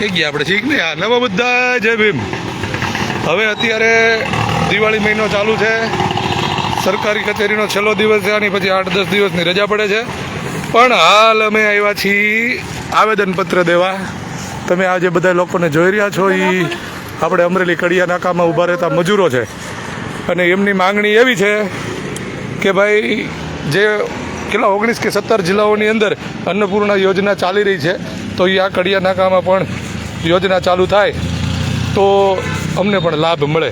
કે ગયા આપણે ઠીક ને? આ નવા બધા જય ભીમ. હવે અત્યારે દિવાળી મહિનો ચાલુ છે, સરકારી કચેરીનો છેલ્લો દિવસ છે, આની પછી 8-10 દિવસની રજા પડે છે. પણ હાલ અમે આવ્યા છીએ આવેદનપત્ર દેવા. તમે આ જે બધા લોકોને જોઈ રહ્યા છો એ આપણે અમરેલી કડિયા નાકામાં ઊભા રહેતા મજૂરો છે, અને એમની માંગણી એવી છે કે ભાઈ જે કેટલા 19 કે 17 જિલ્લાઓની અંદર અન્નપૂર્ણા યોજના ચાલી રહી છે, તો એ આ કડિયા નાકામાં પણ યોજના ચાલુ થાય તો અમને પણ લાભ મળે.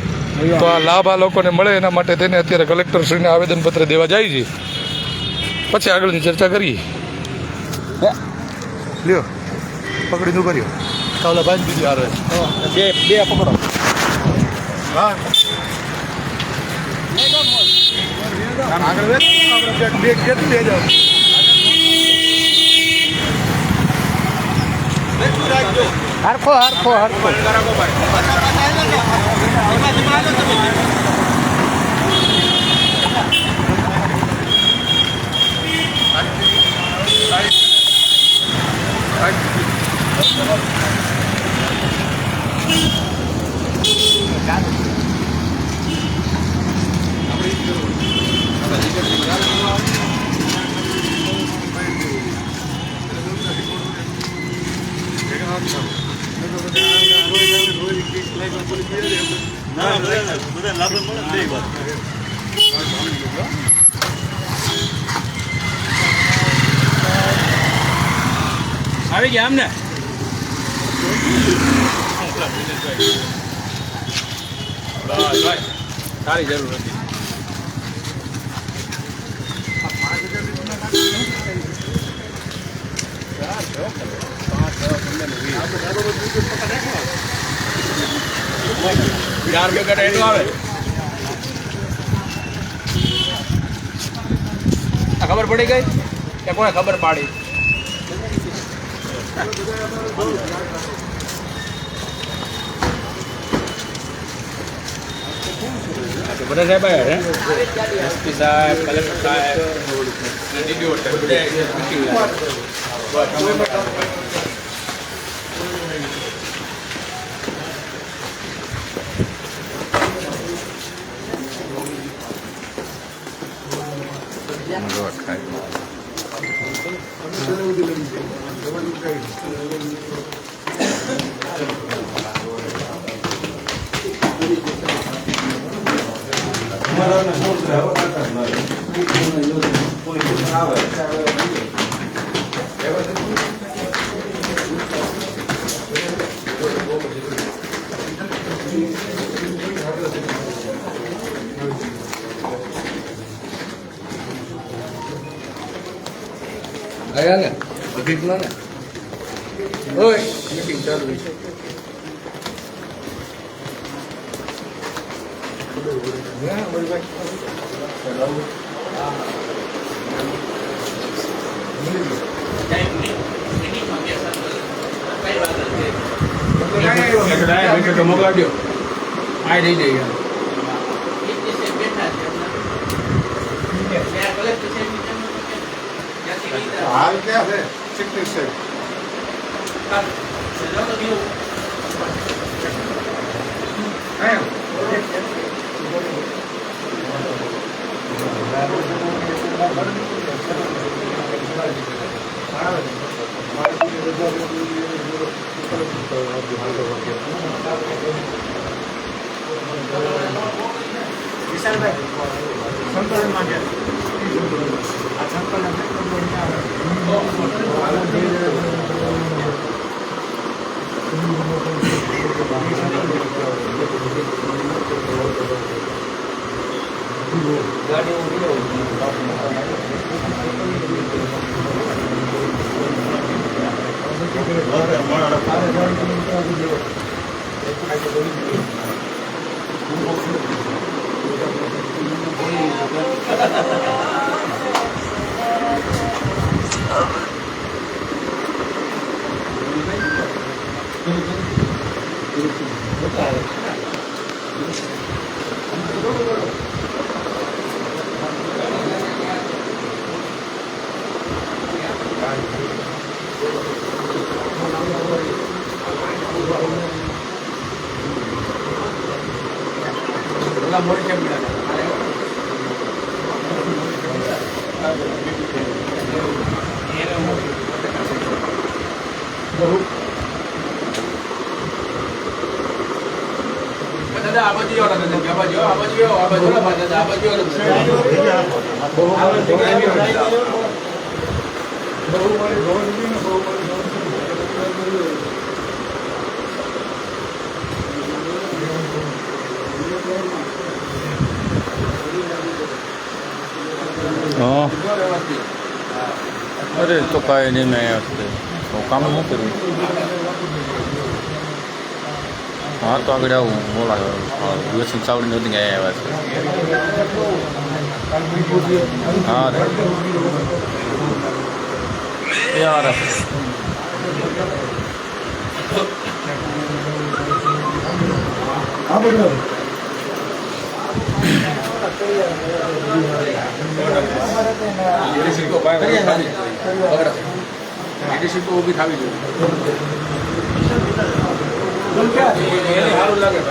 તો આ લાભ આ લોકોને મળે એના માટે તેને અત્યારે કલેક્ટરશ્રીને આવેદનપત્ર દેવા જાય છે. પછી આગળની ચર્ચા કરીએ. લ્યો પકડીને ઉભા રહ્યો. ચાલો ભાઈ બીજી આવે બે પકડો. હા આગળ બે કેટલી લઈ જાઓ. હરખો હરખો હરખો આવી ગયા અમને સારી જરૂર હતી. ચાર મેગા એટલું આવે. ખબર પડી ગઈ કે કોને ખબર પાડી? બધા સાહેબ એસપી સાહેબ, કલેક્ટર સાહેબ, ગયા ને અભિજ્ઞાન ને ઓય મીટિંગ ચાલુ છે. મોકલા દો આ દઈ દઈ हाल क्या है सिक्योर से विशाल भाई संतोष मांगे हाँ अरे तो कहीं नहीं मैं तो काम नहीं करूँ हाँ तो આગળ આવું બોલા વ્યસન ચાવડી નથી ગયા આવ્યા છે હા રે યાર હા બધું ઊભી થવી જોઈએ સારું લાગે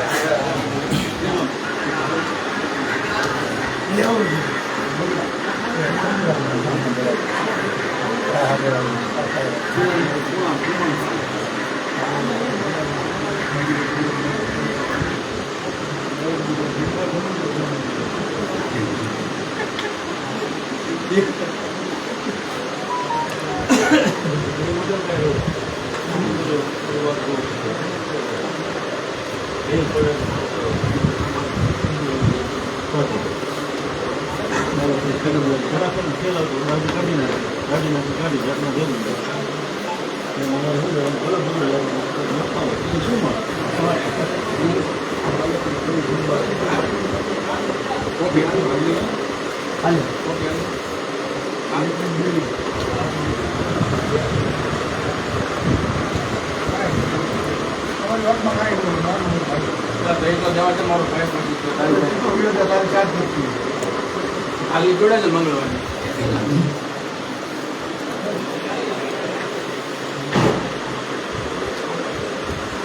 ખાલી જોડે છે મંગળવારની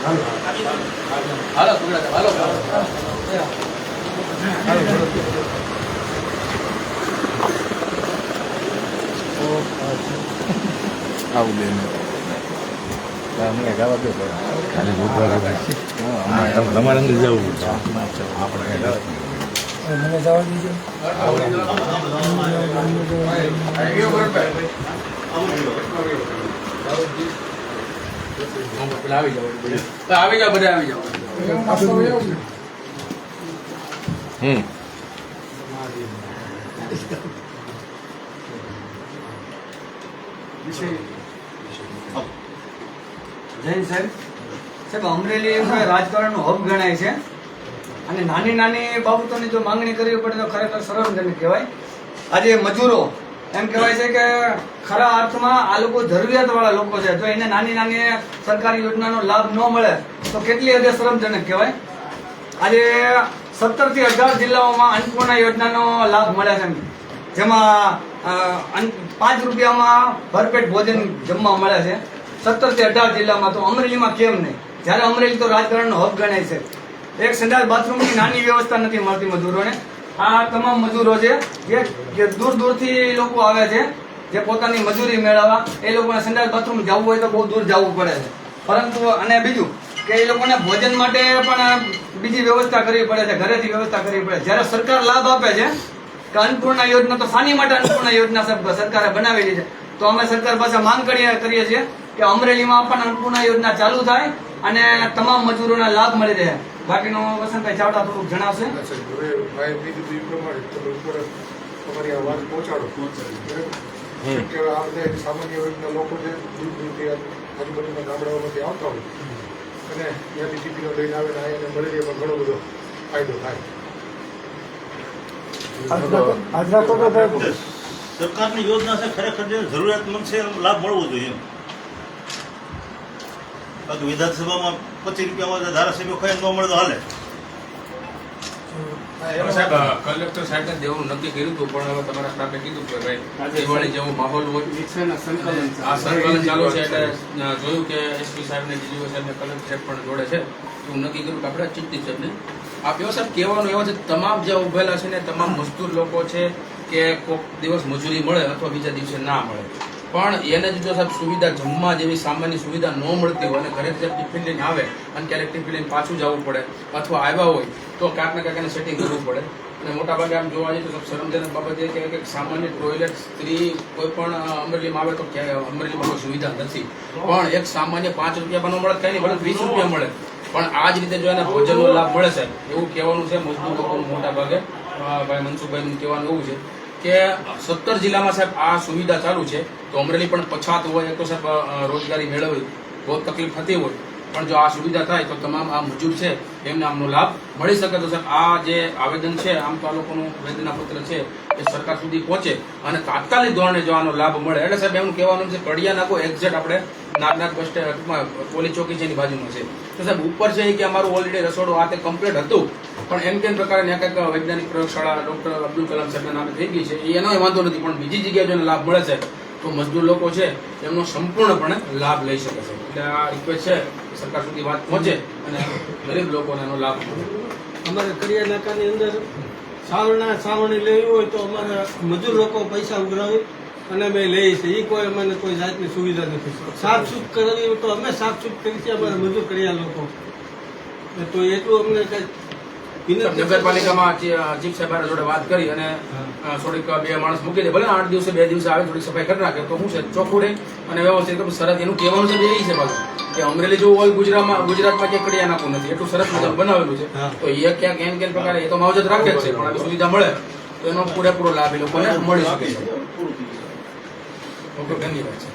હાલો હાલો આવું બેન અમને ગાવા દો ખાલી બુધવારે તમારે અંદર જવું આપણે મને જવા દીજો આવી જાઓ બધા આવી જાઓ જૈન સાહેબ સાહેબ અમરેલી રાજકારણનું હબ ગણાય છે અને નાની નાની બાબતોની જો માંગણી કરવી પડે તો ખરેખર શરમજનક કહેવાય. આજે મજૂરો એમ કહેવાય છે કે ખરા અર્થમાં આ લોકો જરૂરિયાતવાળા લોકો છે. જો એને નાની નાની સરકારી યોજનાનો લાભ ન મળે તો કેટલી હદે શરમજનક કહેવાય. આજે 17 થી 18 જિલ્લાઓમાં અન્નપૂર્ણા યોજનાનો લાભ મળે છે, જેમાં 5 રૂપિયામાં ભરપેટ ભોજન જમવા મળે છે 17 થી 18 જિલ્લામાં. તો અમરેલીમાં કેમ નહીં? જ્યારે અમરેલી તો રાજકારણનો હબ ગણાય છે. એક સંડાસ બાથરૂમની નાની વ્યવસ્થા નથી મળતી મજૂરોને. આ તમામ મજૂરો છે જે દૂર દૂરથી લોકો આવે છે, જે પોતાની મજૂરી મેળવવા. એ લોકોને સંડાસ બાથરૂમ જવું હોય તો બહુ દૂર જવું પડે છે. પરંતુ અને બીજું કે એ લોકોને ભોજન માટે પણ બીજી વ્યવસ્થા કરવી પડે છે, ઘરેથી વ્યવસ્થા કરવી પડે. જ્યારે સરકાર લાભ આપે છે કે અન્નપૂર્ણા યોજના, તો શાની માટે અન્નપૂર્ણા યોજના સરકારે બનાવેલી છે? તો અમે સરકાર પાસે માંગ કરીએ છીએ કે અમરેલીમાં પણ અન્નપૂર્ણા યોજના ચાલુ થાય અને તમામ મજૂરોને લાભ મળી રહે. બાકીનું વસંતભાઈ ચાવડા થોડુંક જણાવશે. તમારી આ વાત પહોંચાડો. સામાન્ય વર્ગના લોકો છે દૂર દૂરથી આજુબાજુના ગામડાઓમાંથી આવતા હોય અને ત્યાંથી ટીપીઓ લઈને આવે ને એને મળી રહે, પણ ઘણો બધો ફાયદો થાય. સરકારની યોજના છે, ખરેખર જે જરૂરિયાતમંદ છે લાભ મળવો જોઈએ. વિધાનસભામાં 25 રૂપિયામાં ધારાસભ્ય ખાય ન મળે તો હાલે. સાહેબ કલેક્ટર સાહેબને દેવાનું નક્કી કર્યું હતું, પણ હવે તમારા સ્ટાફે કીધું કે ભાઈ દિવાળી જેવો માહોલ હોય, આ સંકલન ચાલુ છે એટલે જોયું કે એસપી સાહેબને ડીડીઓ સાહેબને કલેક્ટર સાહેબ પણ જોડે છે, એવું નક્કી કર્યું કે આપણે ચિંતિત સાહેબને આ વ્યવસાય કહેવાનું એવા છે તમામ જે ઉભેલા છે ને તમામ મજદૂર લોકો છે કે કોઈક દિવસ મજૂરી મળે અથવા બીજા દિવસે ના મળે, પણ એને જો સાહેબ સુવિધા જમવા જેવી સામાન્ય સુવિધા ન મળતી હોય અને ઘરે સાહેબ ટિફિન લઈને આવે અને ક્યારેક ટિફિન લઈને પાછું જવું પડે અથવા આવ્યા હોય તો ક્યાંક ને ક્યાંક એને સેટિંગ કરવું પડે. અને મોટાભાગે આમ જોવા જઈએ તો શરમજનક બાબત એ કે સામાન્ય ટોયલેટ સ્ત્રી કોઈ પણ અમરેલીમાં આવે તો અમરેલીમાં કોઈ સુવિધા નથી, પણ એક સામાન્ય 5 રૂપિયામાં ન મળે કંઈ નહીં, ભલે 20 રૂપિયા મળે, પણ આ જ રીતે જો એને ભોજનનો લાભ મળે છે એવું કહેવાનું છે મજદૂર લોકોનું મોટા ભાગે. ભાઈ મનસુખભાઈનું કહેવાનું એવું છે કે 17 જિલ્લામાં સાહેબ આ સુવિધા ચાલુ છે, તો અમરેલી પણ પછાત હોય તો સાહેબ રોજગારી મેળવવી બહુ તકલીફ થતી હોય, પણ જો આ સુવિધા થાય તો તમામ આ મજૂર છે એમને આમનો લાભ મળી શકે. તો સાહેબ આ જે આવેદન છે આમ તો આ લોકોનું વેદનાપત્ર છે એ સરકાર સુધી પહોંચે અને તાત્કાલિક ધોરણે જો આનો લાભ મળે એટલે સાહેબ એમનું કહેવાનું છે કડિયા નાકો એક્ઝેક્ટ આપણે નાગનાથ બસ સ્ટેન્ડમાં પોલીસ ચોકી છે એની બાજુમાં છે, તો સાહેબ ઉપર છે કે અમારું ઓલરેડી રસોડું આ તે કમ્પ્લીટ હતું, પણ એમ કેમ પ્રકારે ત્યાં કંઈક વૈજ્ઞાનિક પ્રયોગશાળા ડૉક્ટર અબ્દુલ કલામ સાહેબના નામે થઈ ગઈ છે એનો વાંધો નથી, પણ બીજી જગ્યાએ જો લાભ મળે છે તો મજદૂર લોકો છે એમનો સંપૂર્ણપણે લાભ લઈ શકે છે. એટલે આ રિક્વેસ્ટ છે કે સરકાર સુધી વાત પહોંચે અને ગરીબ લોકોને એનો લાભ મળે. અમારે કરિયા નાકાની અંદર સાવરણી લેવી હોય તો અમારા મજૂર લોકો પૈસા ઉઘરાવી અને અમે લઈએ છીએ, એ કોઈ અમને કોઈ જાતની સુવિધા નથી. સાફસૂફ કરવી હોય તો અમે સાફસૂફ કરી છીએ અમારા મજૂર કરિયા લોકો, તો એટલું અમને કઈ નગરપાલિકામાં ચીફ સાહેબ જોડે વાત કરી અને થોડીક 2 માણસ મૂકી દે, ભલે 8 દિવસે 2 દિવસે આવે થોડી સફાઈ કરી નાખે તો શું છે ચોખ્ખું રહે અને વ્યવસ્થિત. સરસ એનું કહેવાનું છે એ છે પાછું કે અમરેલી જેવું હોય ગુજરાતમાં ક્યાંક કડિયા નાખવું નથી, એટલું સરસ મજાનું બનાવેલું છે, તો એ ક્યાંક એમ કેમ પ્રકારે એ તો માવજત રાખે જ છે, પણ આવી સુવિધા મળે તો એનો પૂરેપૂરો લાભ એ લોકોને મળી શકે છે. ઓકે, ધન્યવાદ છે.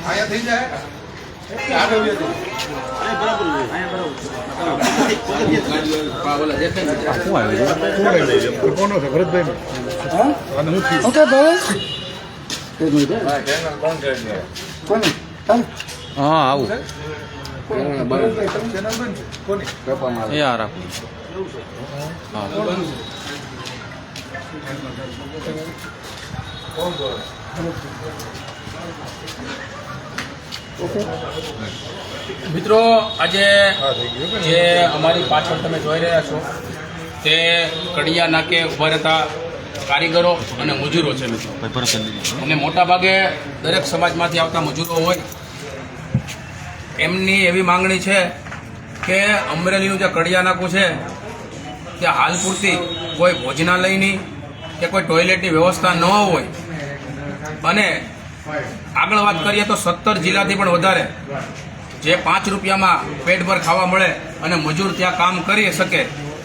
આયા થઈ જાય હા આવું એ આ રાખું. હા મિત્રો, આજે જે અમારી પાછળ તમે જોઈ રહ્યા છો તે કડિયા નાકે ઉભા રહેતા કારીગરો અને મજૂરો છે મિત્રો, અને મોટા ભાગે દરેક સમાજમાંથી આવતા મજૂરો હોય એમની એવી માંગણી છે કે અમરેલીનું જે કડિયા નાકું છે ત્યાં હાલ પૂરતી કોઈ ભોજનાલયની કે કોઈ ટોયલેટની વ્યવસ્થા ન હોય, અને આગળ વાત કરીએ તો 17 જિલ્લાથી પણ વધારે જે 5 રૂપિયામાં પેટભર ખાવા મળે અને મજૂર ત્યાં કામ કરી શકે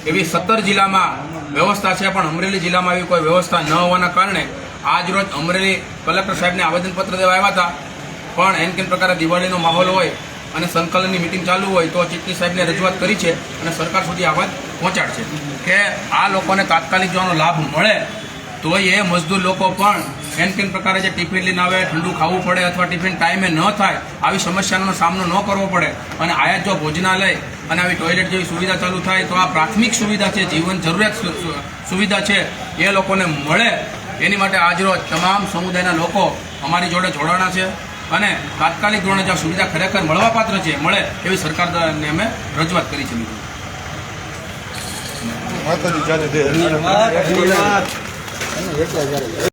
એવી 17 જિલ્લામાં વ્યવસ્થા છે, પણ અમરેલી જિલ્લામાં એવી કોઈ વ્યવસ્થા ન હોવાના કારણે આજ રોજ અમરેલી કલેક્ટર સાહેબને આવેદનપત્ર દેવા આવ્યા હતા, પણ એન કેન પ્રકારે દિવાળીનો માહોલ હોય અને સંકલનની મિટિંગ ચાલુ હોય તો ચીફની સાહેબને રજૂઆત કરી છે અને સરકાર સુધી આ વાત પહોંચાડશે કે આ લોકોને તાત્કાલિક જો આનો લાભ મળે તો એ મજદૂર લોકો પણ એન કેન પ્રકારે જે ટિફિન લઈને આવે, ઠંડુ ખાવું પડે અથવા ટિફિન ટાઈમે ન થાય, આવી સમસ્યાનો સામનો ન કરવો પડે અને આયા જો ભોજનાલય અને આવી ટોયલેટ જેવી સુવિધા ચાલુ થાય તો આ પ્રાથમિક સુવિધા છે, જીવન જરૂરિયાત સુવિધા છે, એ લોકોને મળે. એની માટે આજરોજ તમામ સમુદાયના લોકો અમારી જોડે જોડાણા છે અને તાત્કાલિક ધોરણે જો સુવિધા ખરેખર મળવાપાત્ર છે મળે એવી સરકારને અમે રજૂઆત કરી છે. માતાજી જાને દે. ધન્યવાદ.